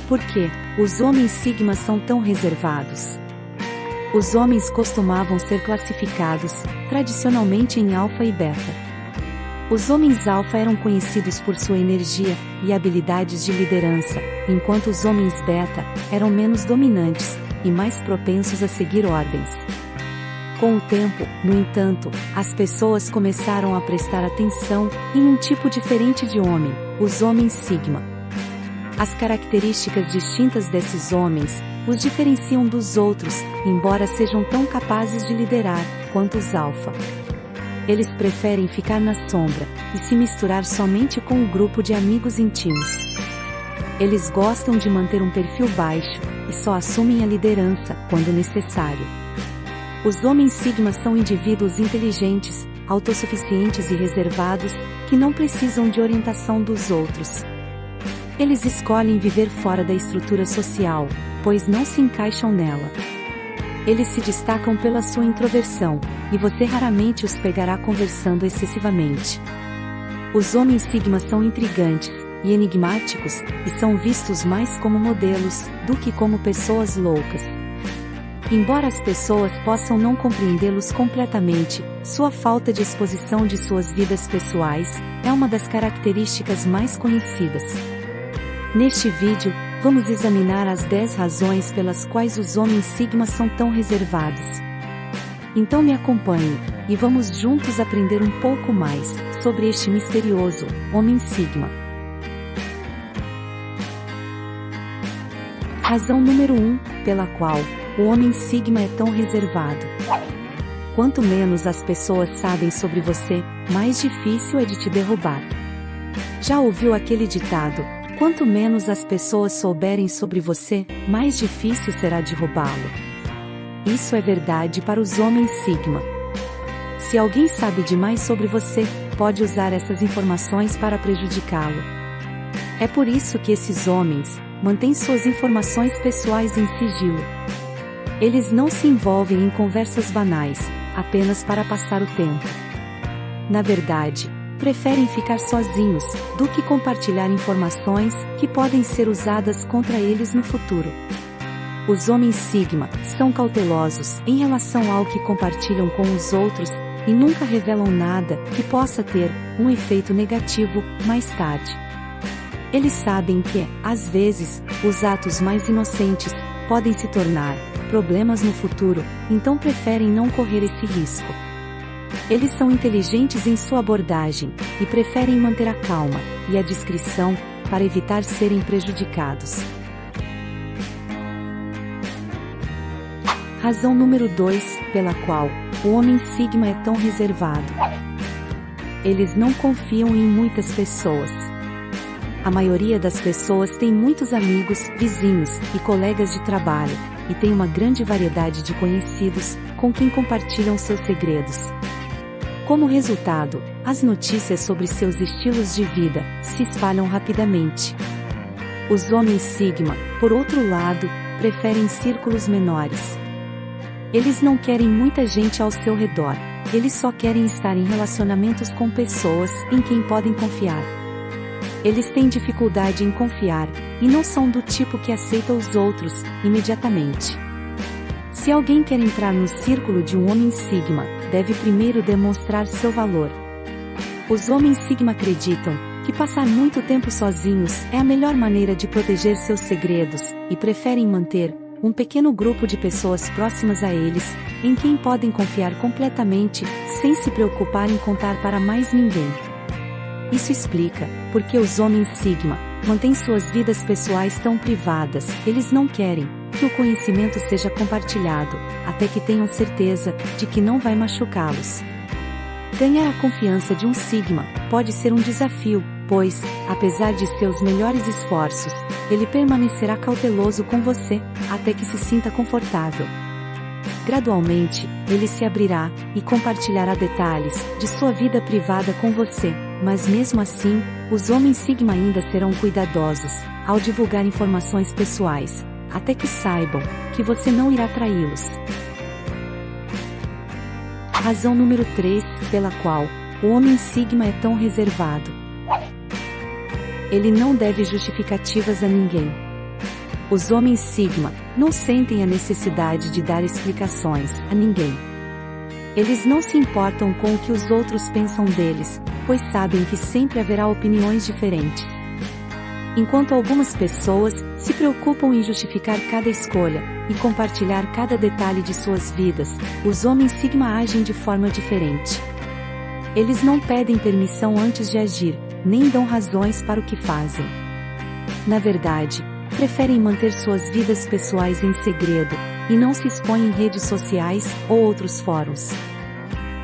Por que os homens Sigma são tão reservados? Os homens costumavam ser classificados, tradicionalmente, em Alfa e Beta. Os homens Alfa eram conhecidos por sua energia e habilidades de liderança, enquanto os homens Beta eram menos dominantes e mais propensos a seguir ordens. Com o tempo, no entanto, as pessoas começaram a prestar atenção em um tipo diferente de homem, os homens Sigma. As características distintas desses homens os diferenciam dos outros, embora sejam tão capazes de liderar quanto os Alfa. Eles preferem ficar na sombra e se misturar somente com o grupo de amigos íntimos. Eles gostam de manter um perfil baixo e só assumem a liderança quando necessário. Os homens Sigma são indivíduos inteligentes, autossuficientes e reservados, que não precisam de orientação dos outros. Eles escolhem viver fora da estrutura social, pois não se encaixam nela. Eles se destacam pela sua introversão, e você raramente os pegará conversando excessivamente. Os homens Sigma são intrigantes e enigmáticos, e são vistos mais como modelos do que como pessoas loucas. Embora as pessoas possam não compreendê-los completamente, sua falta de exposição de suas vidas pessoais é uma das características mais conhecidas. Neste vídeo, vamos examinar as 10 razões pelas quais os homens Sigma são tão reservados. Então me acompanhe, e vamos juntos aprender um pouco mais sobre este misterioso homem Sigma. Razão número 1, pela qual o homem Sigma é tão reservado. Quanto menos as pessoas sabem sobre você, mais difícil é de te derrubar. Já ouviu aquele ditado: quanto menos as pessoas souberem sobre você, mais difícil será derrubá-lo? Isso é verdade para os homens Sigma. Se alguém sabe demais sobre você, pode usar essas informações para prejudicá-lo. É por isso que esses homens mantêm suas informações pessoais em sigilo. Eles não se envolvem em conversas banais, apenas para passar o tempo. Na verdade, preferem ficar sozinhos do que compartilhar informações que podem ser usadas contra eles no futuro. Os homens Sigma são cautelosos em relação ao que compartilham com os outros e nunca revelam nada que possa ter um efeito negativo mais tarde. Eles sabem que, às vezes, os atos mais inocentes podem se tornar problemas no futuro, então preferem não correr esse risco. Eles são inteligentes em sua abordagem, e preferem manter a calma e a discrição para evitar serem prejudicados. Razão número 2, pela qual o homem Sigma é tão reservado. Eles não confiam em muitas pessoas. A maioria das pessoas tem muitos amigos, vizinhos e colegas de trabalho, e tem uma grande variedade de conhecidos com quem compartilham seus segredos. Como resultado, as notícias sobre seus estilos de vida se espalham rapidamente. Os homens Sigma, por outro lado, preferem círculos menores. Eles não querem muita gente ao seu redor, eles só querem estar em relacionamentos com pessoas em quem podem confiar. Eles têm dificuldade em confiar, e não são do tipo que aceita os outros imediatamente. Se alguém quer entrar no círculo de um homem Sigma, deve primeiro demonstrar seu valor. Os homens Sigma acreditam que passar muito tempo sozinhos é a melhor maneira de proteger seus segredos, e preferem manter um pequeno grupo de pessoas próximas a eles, em quem podem confiar completamente, sem se preocupar em contar para mais ninguém. Isso explica porque os homens Sigma mantêm suas vidas pessoais tão privadas. Eles não querem que o conhecimento seja compartilhado, até que tenham certeza de que não vai machucá-los. Ganhar a confiança de um Sigma pode ser um desafio, pois, apesar de seus melhores esforços, ele permanecerá cauteloso com você, até que se sinta confortável. Gradualmente, ele se abrirá e compartilhará detalhes de sua vida privada com você, mas mesmo assim, os homens Sigma ainda serão cuidadosos ao divulgar informações pessoais, até que saibam que você não irá traí-los. Razão número 3, pela qual o homem Sigma é tão reservado. Ele não deve justificativas a ninguém. Os homens Sigma não sentem a necessidade de dar explicações a ninguém. Eles não se importam com o que os outros pensam deles, pois sabem que sempre haverá opiniões diferentes. Enquanto algumas pessoas se preocupam em justificar cada escolha e compartilhar cada detalhe de suas vidas, os homens Sigma agem de forma diferente. Eles não pedem permissão antes de agir, nem dão razões para o que fazem. Na verdade, preferem manter suas vidas pessoais em segredo, e não se expõem em redes sociais ou outros fóruns.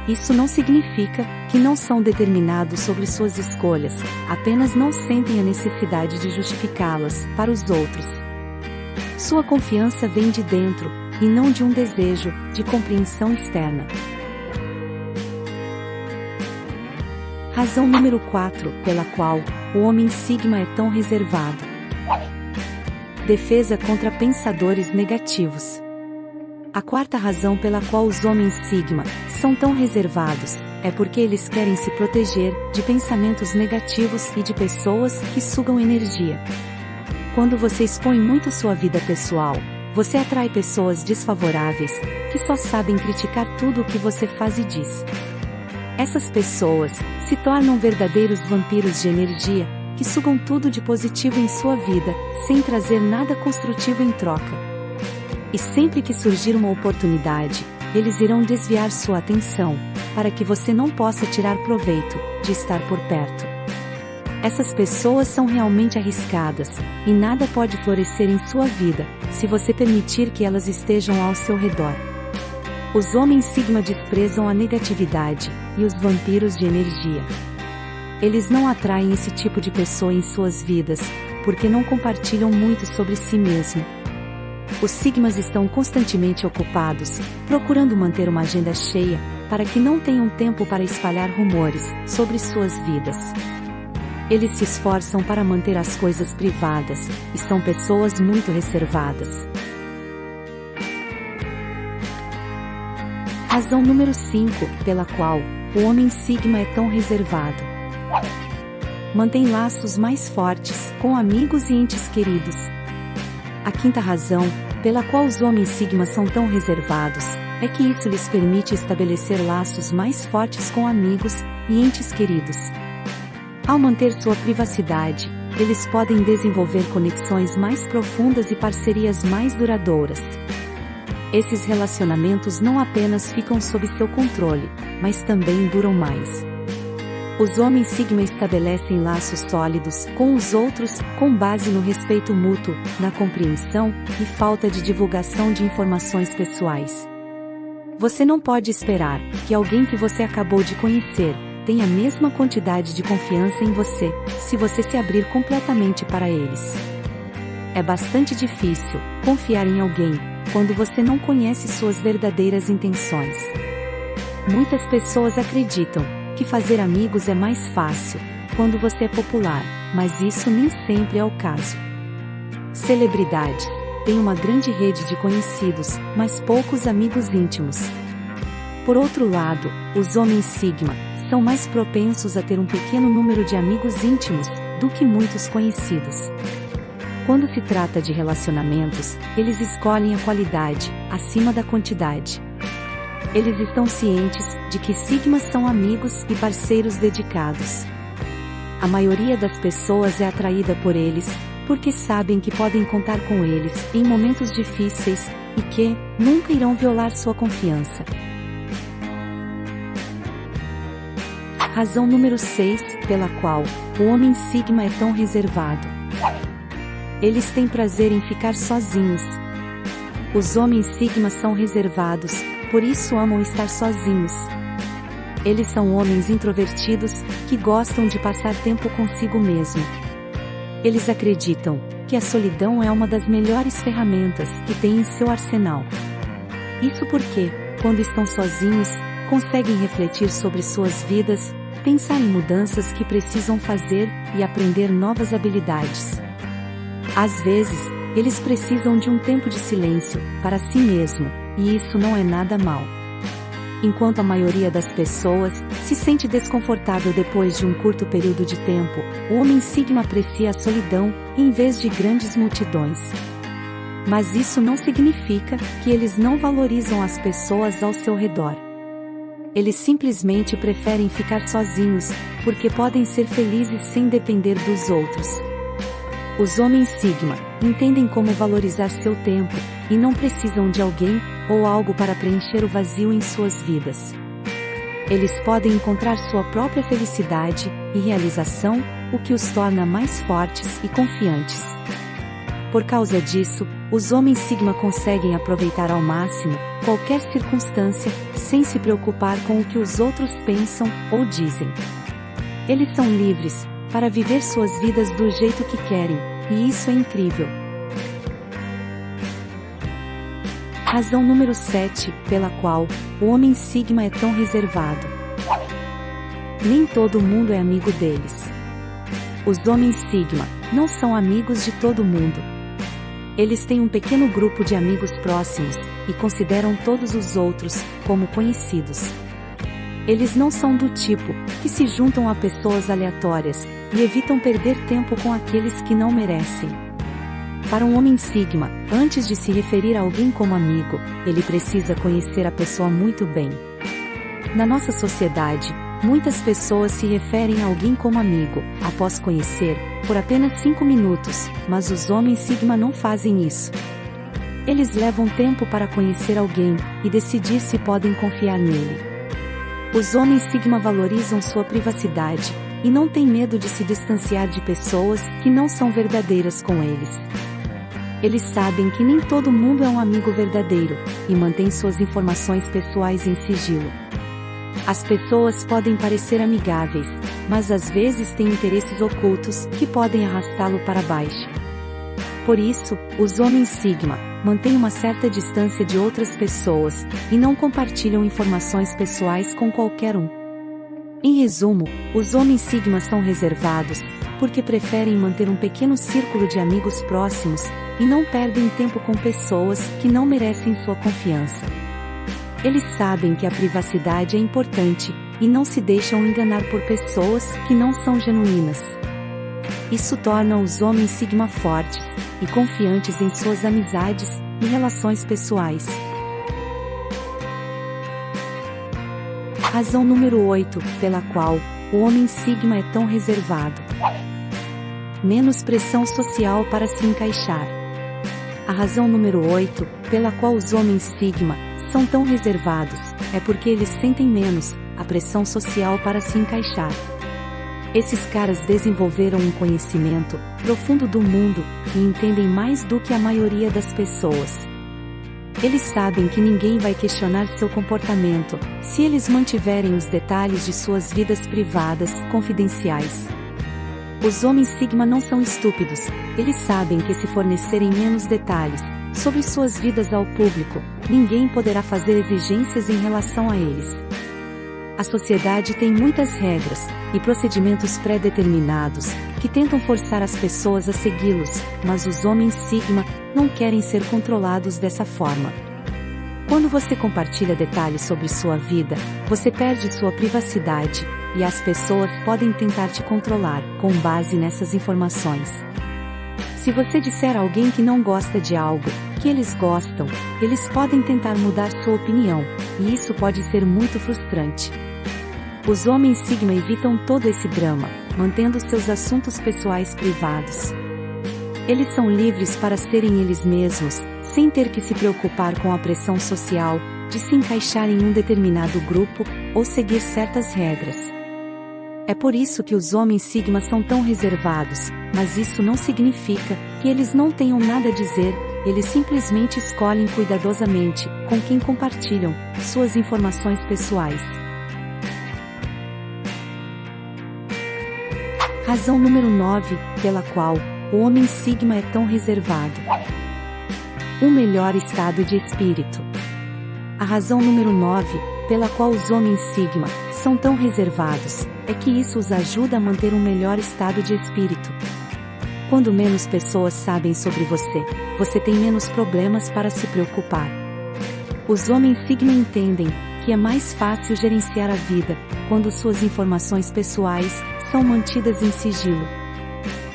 Isso não significa que não são determinados sobre suas escolhas, apenas não sentem a necessidade de justificá-las para os outros. Sua confiança vem de dentro, e não de um desejo de compreensão externa. Razão número 4, pela qual o homem Sigma é tão reservado. Defesa contra pensadores negativos. A quarta razão pela qual os homens Sigma são tão reservados é porque eles querem se proteger de pensamentos negativos e de pessoas que sugam energia. Quando você expõe muito sua vida pessoal, você atrai pessoas desfavoráveis que só sabem criticar tudo o que você faz e diz. Essas pessoas se tornam verdadeiros vampiros de energia que sugam tudo de positivo em sua vida, sem trazer nada construtivo em troca. E sempre que surgir uma oportunidade, eles irão desviar sua atenção, para que você não possa tirar proveito de estar por perto. Essas pessoas são realmente arriscadas, e nada pode florescer em sua vida, se você permitir que elas estejam ao seu redor. Os homens Sigma desprezam a negatividade e os vampiros de energia. Eles não atraem esse tipo de pessoa em suas vidas, porque não compartilham muito sobre si mesmo. Os Sigmas estão constantemente ocupados, procurando manter uma agenda cheia, para que não tenham tempo para espalhar rumores sobre suas vidas. Eles se esforçam para manter as coisas privadas, e são pessoas muito reservadas. Razão número 5, pela qual o homem Sigma é tão reservado. Mantém laços mais fortes com amigos e entes queridos. A quinta razão, pela qual os homens Sigma são tão reservados, é que isso lhes permite estabelecer laços mais fortes com amigos e entes queridos. Ao manter sua privacidade, eles podem desenvolver conexões mais profundas e parcerias mais duradouras. Esses relacionamentos não apenas ficam sob seu controle, mas também duram mais. Os homens Sigma estabelecem laços sólidos com os outros, com base no respeito mútuo, na compreensão e falta de divulgação de informações pessoais. Você não pode esperar que alguém que você acabou de conhecer tenha a mesma quantidade de confiança em você, se você se abrir completamente para eles. É bastante difícil confiar em alguém quando você não conhece suas verdadeiras intenções. Muitas pessoas acreditam que fazer amigos é mais fácil quando você é popular, mas isso nem sempre é o caso. Celebridades têm uma grande rede de conhecidos, mas poucos amigos íntimos. Por outro lado, os homens Sigma são mais propensos a ter um pequeno número de amigos íntimos do que muitos conhecidos. Quando se trata de relacionamentos, eles escolhem a qualidade acima da quantidade. Eles estão cientes de que Sigmas são amigos e parceiros dedicados. A maioria das pessoas é atraída por eles, porque sabem que podem contar com eles em momentos difíceis, e que nunca irão violar sua confiança. Razão número 6, pela qual o homem Sigma é tão reservado. Eles têm prazer em ficar sozinhos. Os homens Sigma são reservados, por isso amam estar sozinhos. Eles são homens introvertidos, que gostam de passar tempo consigo mesmo. Eles acreditam que a solidão é uma das melhores ferramentas que têm em seu arsenal. Isso porque, quando estão sozinhos, conseguem refletir sobre suas vidas, pensar em mudanças que precisam fazer e aprender novas habilidades. Às vezes, eles precisam de um tempo de silêncio para si mesmo, e isso não é nada mal. Enquanto a maioria das pessoas se sente desconfortável depois de um curto período de tempo, o homem Sigma aprecia a solidão, em vez de grandes multidões. mas isso não significa que eles não valorizam as pessoas ao seu redor. Eles simplesmente preferem ficar sozinhos, porque podem ser felizes sem depender dos outros. Os homens Sigma entendem como valorizar seu tempo, e não precisam de alguém ou algo para preencher o vazio em suas vidas. Eles podem encontrar sua própria felicidade e realização, o que os torna mais fortes e confiantes. Por causa disso, os homens Sigma conseguem aproveitar ao máximo qualquer circunstância, sem se preocupar com o que os outros pensam ou dizem. Eles são livres para viver suas vidas do jeito que querem, e isso é incrível. Razão número 7, pela qual o homem Sigma é tão reservado. Nem todo mundo é amigo deles. Os homens Sigma não são amigos de todo mundo. Eles têm um pequeno grupo de amigos próximos, e consideram todos os outros como conhecidos. Eles não são do tipo que se juntam a pessoas aleatórias, e evitam perder tempo com aqueles que não merecem. Para um homem Sigma, antes de se referir a alguém como amigo, ele precisa conhecer a pessoa muito bem. Na nossa sociedade, muitas pessoas se referem a alguém como amigo, após conhecer, por apenas 5 minutos, mas os homens Sigma não fazem isso. Eles levam tempo para conhecer alguém, e decidir se podem confiar nele. Os homens Sigma valorizam sua privacidade, e não têm medo de se distanciar de pessoas que não são verdadeiras com eles. Eles sabem que nem todo mundo é um amigo verdadeiro, e mantêm suas informações pessoais em sigilo. As pessoas podem parecer amigáveis, mas às vezes têm interesses ocultos que podem arrastá-lo para baixo. Por isso, os homens Sigma mantêm uma certa distância de outras pessoas, e não compartilham informações pessoais com qualquer um. Em resumo, os homens Sigma são reservados, porque preferem manter um pequeno círculo de amigos próximos, e não perdem tempo com pessoas que não merecem sua confiança. Eles sabem que a privacidade é importante, e não se deixam enganar por pessoas que não são genuínas. Isso torna os homens Sigma fortes e confiantes em suas amizades e relações pessoais. Razão número 8, pela qual o homem Sigma é tão reservado. Menos pressão social para se encaixar. A razão número 8, pela qual os homens Sigma são tão reservados, é porque eles sentem menos a pressão social para se encaixar. Esses caras desenvolveram um conhecimento profundo do mundo, e entendem mais do que a maioria das pessoas. Eles sabem que ninguém vai questionar seu comportamento, se eles mantiverem os detalhes de suas vidas privadas confidenciais. Os homens Sigma não são estúpidos, eles sabem que se fornecerem menos detalhes sobre suas vidas ao público, ninguém poderá fazer exigências em relação a eles. A sociedade tem muitas regras e procedimentos pré-determinados que tentam forçar as pessoas a segui-los, mas os homens Sigma não querem ser controlados dessa forma. Quando você compartilha detalhes sobre sua vida, você perde sua privacidade, e as pessoas podem tentar te controlar com base nessas informações. Se você disser a alguém que não gosta de algo que eles gostam, eles podem tentar mudar sua opinião, e isso pode ser muito frustrante. Os homens Sigma evitam todo esse drama, mantendo seus assuntos pessoais privados. Eles são livres para serem eles mesmos, sem ter que se preocupar com a pressão social de se encaixar em um determinado grupo ou seguir certas regras. É por isso que os homens Sigma são tão reservados, mas isso não significa que eles não tenham nada a dizer, eles simplesmente escolhem cuidadosamente com quem compartilham suas informações pessoais. Razão número 9, pela qual o homem Sigma é tão reservado. Um melhor estado de espírito. A razão número 9, pela qual os homens Sigma são tão reservados, é que isso os ajuda a manter um melhor estado de espírito. Quando menos pessoas sabem sobre você, você tem menos problemas para se preocupar. Os homens Sigma entendem que é mais fácil gerenciar a vida quando suas informações pessoais são mantidas em sigilo.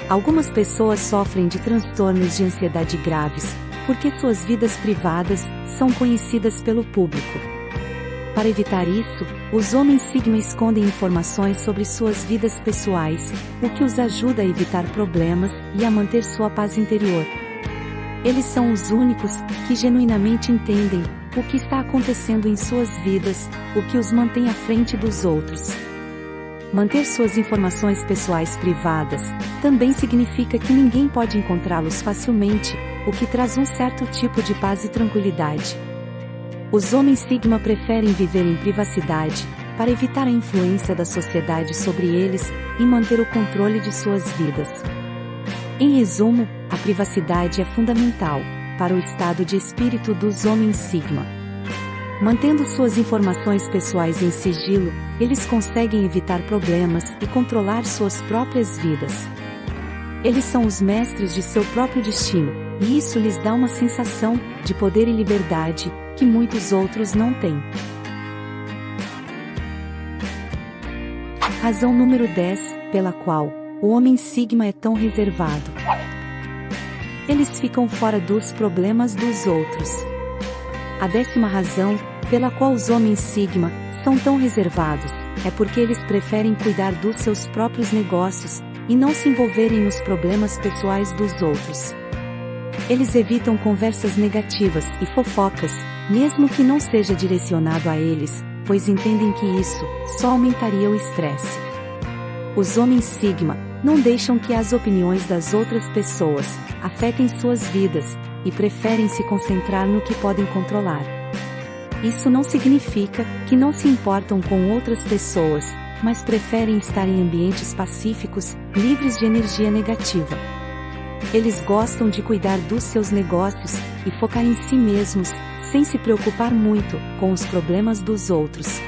Algumas pessoas sofrem de transtornos de ansiedade graves porque suas vidas privadas são conhecidas pelo público. Para evitar isso, os homens Sigma escondem informações sobre suas vidas pessoais, o que os ajuda a evitar problemas e a manter sua paz interior. Eles são os únicos que genuinamente entendem o que está acontecendo em suas vidas, o que os mantém à frente dos outros. Manter suas informações pessoais privadas também significa que ninguém pode encontrá-los facilmente, o que traz um certo tipo de paz e tranquilidade. Os homens Sigma preferem viver em privacidade, para evitar a influência da sociedade sobre eles e manter o controle de suas vidas. Em resumo, a privacidade é fundamental para o estado de espírito dos homens Sigma. Mantendo suas informações pessoais em sigilo, eles conseguem evitar problemas e controlar suas próprias vidas. Eles são os mestres de seu próprio destino, e isso lhes dá uma sensação de poder e liberdade que muitos outros não têm. Razão número 10, pela qual o homem Sigma é tão reservado. Eles ficam fora dos problemas dos outros. A 10ª razão, pela qual os homens Sigma são tão reservados, é porque eles preferem cuidar dos seus próprios negócios e não se envolverem nos problemas pessoais dos outros. Eles evitam conversas negativas e fofocas, mesmo que não seja direcionado a eles, pois entendem que isso só aumentaria o estresse. Os homens Sigma não deixam que as opiniões das outras pessoas afetem suas vidas e preferem se concentrar no que podem controlar. Isso não significa que não se importam com outras pessoas, mas preferem estar em ambientes pacíficos, livres de energia negativa. Eles gostam de cuidar dos seus negócios e focar em si mesmos, sem se preocupar muito com os problemas dos outros.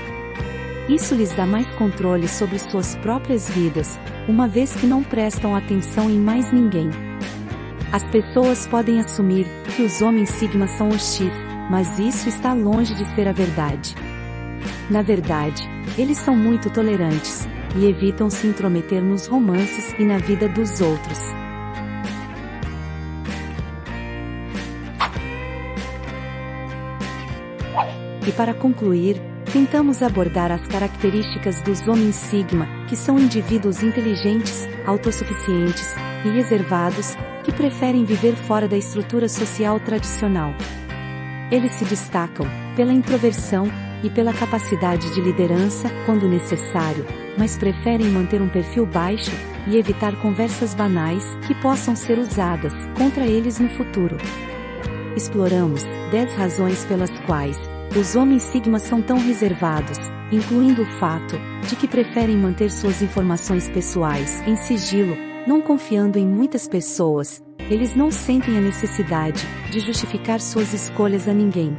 Isso lhes dá mais controle sobre suas próprias vidas, uma vez que não prestam atenção em mais ninguém. As pessoas podem assumir que os homens Sigma são hostis, mas isso está longe de ser a verdade. Na verdade, eles são muito tolerantes e evitam se intrometer nos romances e na vida dos outros. E para concluir, tentamos abordar as características dos homens Sigma, que são indivíduos inteligentes, autossuficientes e reservados, que preferem viver fora da estrutura social tradicional. Eles se destacam pela introversão e pela capacidade de liderança quando necessário, mas preferem manter um perfil baixo e evitar conversas banais que possam ser usadas contra eles no futuro. Exploramos 10 razões pelas quais os homens Sigma são tão reservados, incluindo o fato de que preferem manter suas informações pessoais em sigilo, não confiando em muitas pessoas. Eles não sentem a necessidade de justificar suas escolhas a ninguém.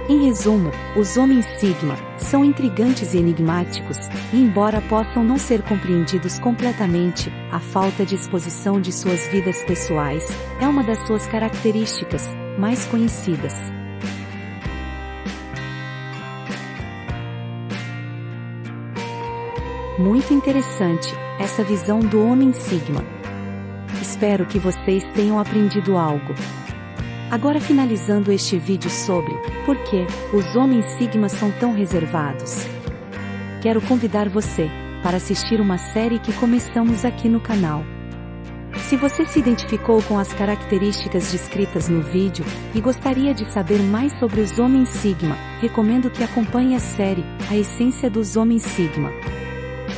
Em resumo, os homens Sigma são intrigantes e enigmáticos, e embora possam não ser compreendidos completamente, a falta de exposição de suas vidas pessoais é uma das suas características mais conhecidas. Muito interessante essa visão do homem Sigma. Espero que vocês tenham aprendido algo. Agora, finalizando este vídeo sobre por que os homens Sigma são tão reservados, quero convidar você para assistir uma série que começamos aqui no canal. Se você se identificou com as características descritas no vídeo e gostaria de saber mais sobre os homens Sigma, recomendo que acompanhe a série A Essência dos Homens Sigma.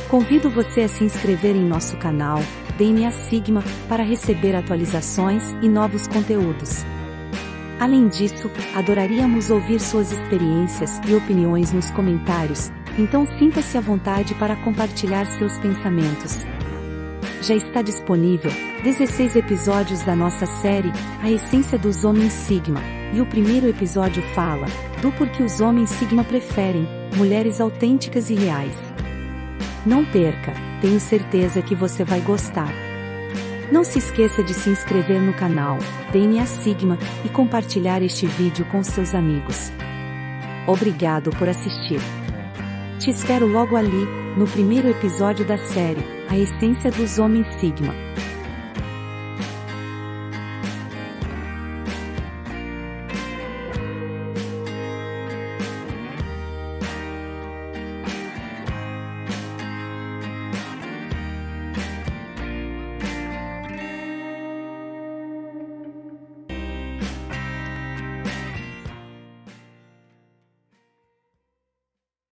Convido você a se inscrever em nosso canal, DNA Sigma, para receber atualizações e novos conteúdos. Além disso, adoraríamos ouvir suas experiências e opiniões nos comentários, então sinta-se à vontade para compartilhar seus pensamentos. Já está disponível 16 episódios da nossa série A Essência dos Homens Sigma, e o primeiro episódio fala do porquê os homens Sigma preferem mulheres autênticas e reais. Não perca, tenho certeza que você vai gostar. Não se esqueça de se inscrever no canal DNA Sigma e compartilhar este vídeo com seus amigos. Obrigado por assistir. Te espero logo ali, no primeiro episódio da série A Essência dos Homens Sigma.